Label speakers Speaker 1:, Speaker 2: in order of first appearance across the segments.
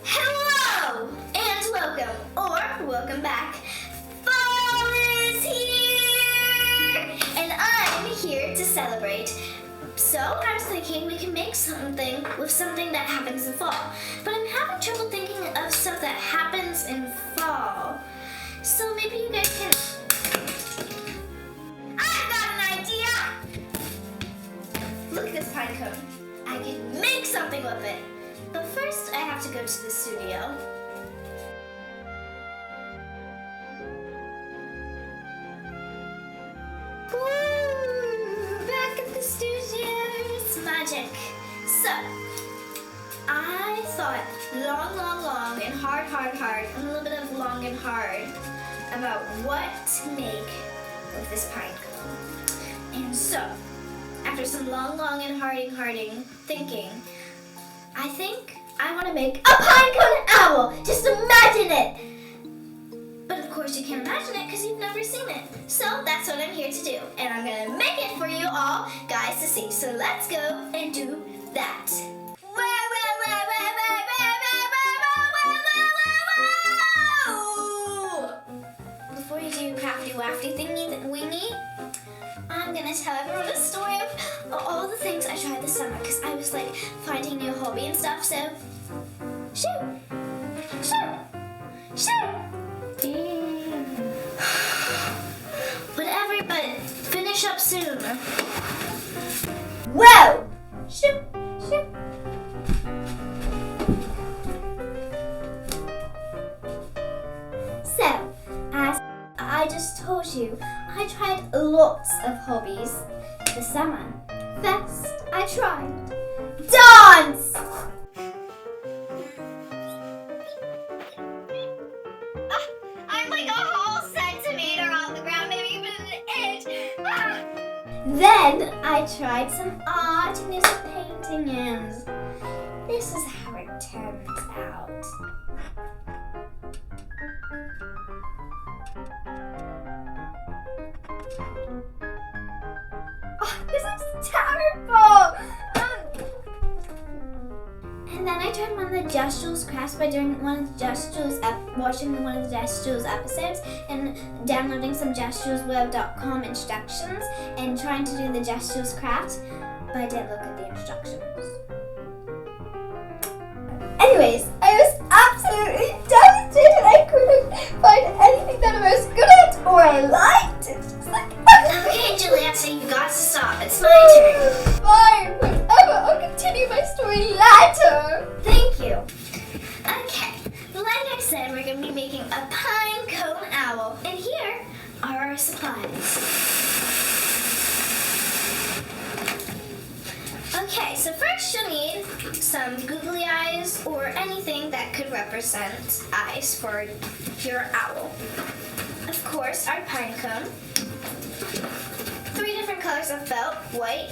Speaker 1: Hello and welcome, or welcome back. Fall is here, and I'm here to celebrate. So I was thinking we can make something with something that happens in fall, but I'm having trouble thinking of stuff that happens in fall. So maybe you guys can. I've got an idea! Look at this pine cone. I can make something with it. But first, I have to go to the studio. Woo! Back at the studio. It's magic. So, I thought long, and hard, and a little bit of long and hard about what to make with this pine cone. And so, after some long and harding thinking, I think I want to make a pinecone owl. Just imagine it. But of course you can't imagine it because you've never seen it. So that's what I'm here to do. And I'm going to make it for you all guys to see. So let's go and do that. Before you do crafty wafty thingy that we need, I'm gonna tell everyone a story of all the things I tried this summer because I was like finding a new hobby and stuff. So, shoot. Whatever, but finish up soon. Whoa! Shoot. So, as I just told you, I tried lots of hobbies this summer. First, I tried dance! I'm like a whole centimeter on the ground, maybe even an inch. Then I tried some art and did some painting, and this is how it turns out. This is terrible! And then I tried one of the Just Jules crafts by doing watching one of the Just Jules episodes and downloading some justjulesweb.com instructions and trying to do the Just Jules craft, but I didn't look at the instructions. Anyways, I was absolutely devastated. I couldn't find anything that I was good at or I liked. It's just like, okay, Juliette, you've got to stop. It's my turn. Fine, whatever. I'll continue my story later. Thank you. Okay, like I said, we're going to be making a pine cone owl. And here are our supplies. Okay, so first you'll need some googly eyes or anything that could represent eyes for your owl. Of course, our pine cone. 3 different colors of felt, white,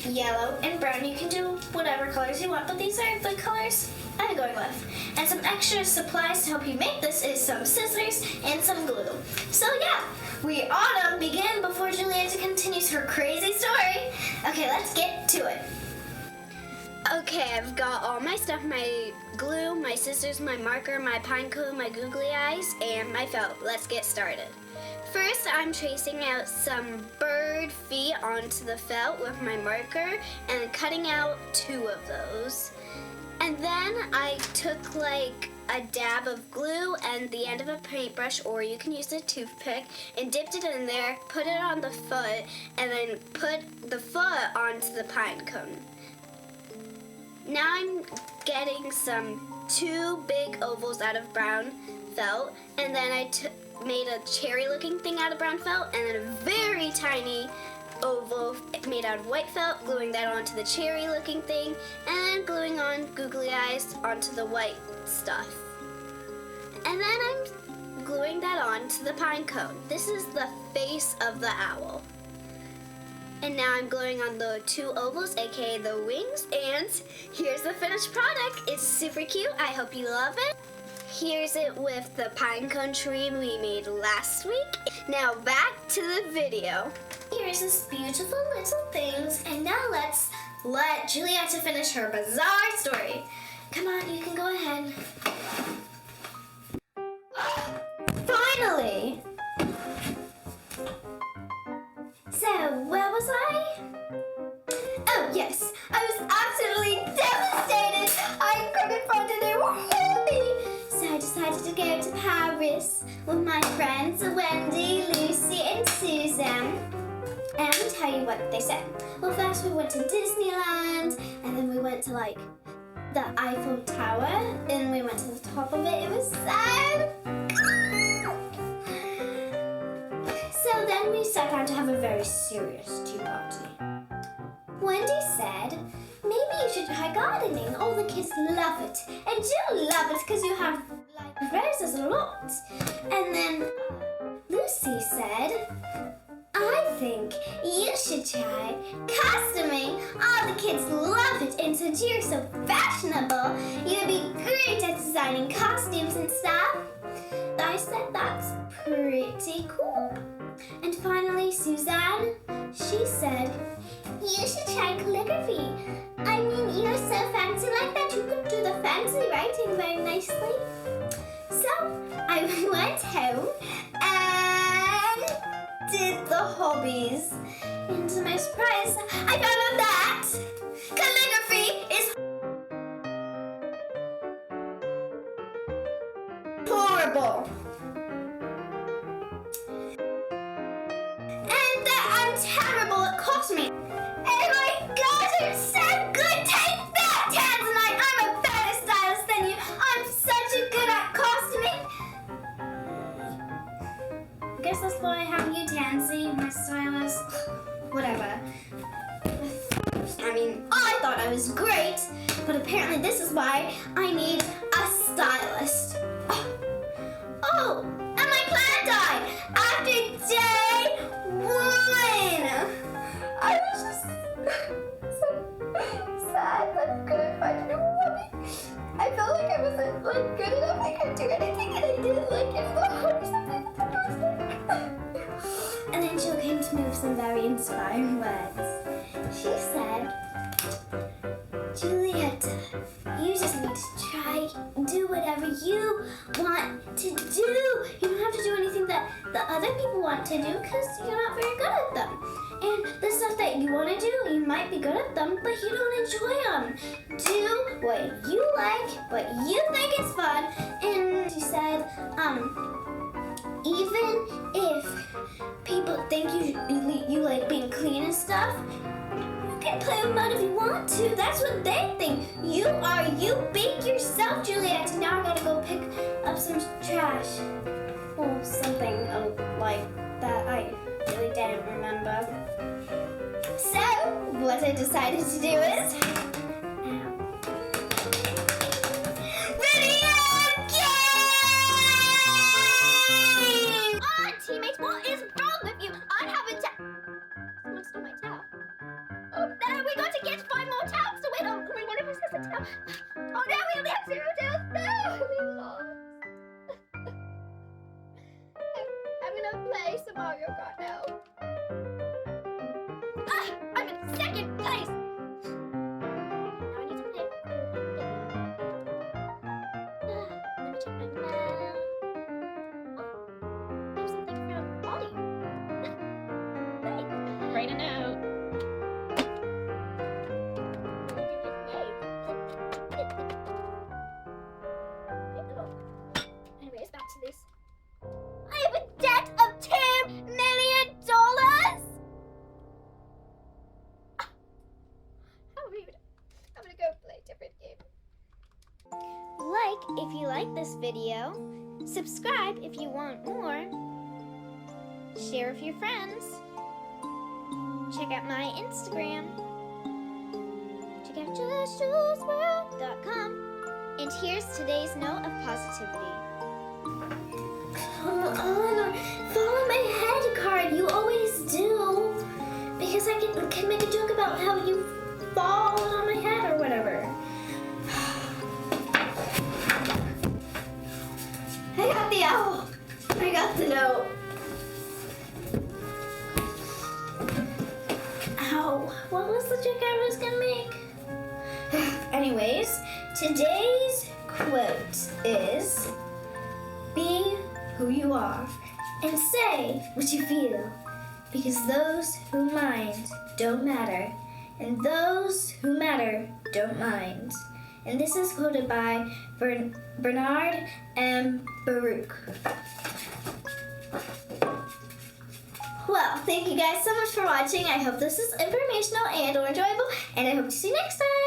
Speaker 1: yellow, and brown. You can do whatever colors you want, but these are the colors I'm going with. And some extra supplies to help you make this is some scissors and some glue. So yeah, we ought to begin before Julietta continues her crazy story. Okay, let's get to it. Okay, I've got all my stuff, my glue, my scissors, my marker, my pine cone, my googly eyes, and my felt. Let's get started. First, I'm tracing out some bird feet onto the felt with my marker and cutting out 2 of those. And then I took like a dab of glue and the end of a paintbrush, or you can use a toothpick, and dipped it in there, put it on the foot, and then put the foot onto the pine cone. Now I'm getting some 2 big ovals out of brown felt, and then I made a cherry-looking thing out of brown felt, and then a very tiny oval made out of white felt, gluing that onto the cherry-looking thing, and then gluing on googly eyes onto the white stuff. And then I'm gluing that onto the pine cone. This is the face of the owl. And now I'm gluing on the 2 ovals, aka the wings, and here's the finished product. It's super cute. I hope you love it. Here's it with the pinecone tree we made last week. Now back to the video. Here's this beautiful little things, and now let's let Julietta finish her bizarre story. Come on, you can go ahead. Finally! So, where was I? Oh, yes. I was absolutely devastated. I couldn't find a new hobby. So I decided to go to Paris with my friends Wendy, Lucy, and Susan. And I'm going to tell you what they said. Well, first we went to Disneyland, and then we went to, like, the Eiffel Tower, and we went to the top of it. It was so cool. So then we sat down to have a very serious tea party. Wendy said, maybe you should try gardening. All the kids love it. And you love it because you have like roses a lot. And then Lucy said, I think you should try costuming. All the kids love it. And since you're so fashionable, you'd be great at designing costumes and stuff. I said that's pretty cool. And finally, Suzanne, she said, you should try calligraphy. I mean, you're so fancy like that, you could do the fancy writing very nicely. So, I went home and did the hobbies. And to my surprise, I found out that calligraphy is horrible. And that I'm terrible at costuming. Oh my gosh, I'm so good! Take that, Tanzanite! I'm a better stylist than you. I'm such a good at costuming. I guess that's why I have you, Tansy, my stylist. Whatever. I mean, I thought I was great, but apparently this is why I need a stylist. Oh, and my plan died after day 1. I was just so sad that I couldn't find a new hobby. I felt like I wasn't like good enough. I couldn't do anything, and I didn't like it or something. And then Jill came to me with some very inspiring words. She said, Julietta, you just need to try and do whatever you want to do. You don't have to do anything that the other people want to do because you're not very good at them. And the stuff that you want to do, you might be good at them, but you don't enjoy them. Do what you like, what you think is fun. And she said, even if people think you like being clean and stuff, you can play with mud if you want to. That's what they think. You are you. Bake yourself, Juliette. Now I gotta go pick up some trash. Or something like that. I really didn't remember. So, what I decided to do is video game! Teammates, what is wrong with you? I haven't someone stole my towel. Oh no, we got to get 5 more towels to win. Oh, only one of us has a towel. Oh no, we only have 0 towels. No, we lost. I'm gonna play some Mario Kart now. I'm in 2nd place. Now I need to play a cool game. Let me check my mail. Oh, there's something from Ollie. Thanks. Write a note. Anyways, back to this. I have a debt of $2 million. How rude. I'm gonna go play a different game. Like if you like this video, subscribe if you want more, share with your friends, check out my Instagram, check out JulesWorld.com, and here's today's note of positivity. Come on, follow my head card. You always do. Because I can make a joke about how you fall on my head or whatever. I got the owl. I got the note. Ow. What was the joke I was gonna make? anyways, today's quote is, be who you are and say what you feel, because those who mind don't matter, and those who matter don't mind. And this is quoted by Bernard M. Baruch. Well, thank you guys so much for watching. I hope this is informational and or enjoyable, and I hope to see you next time.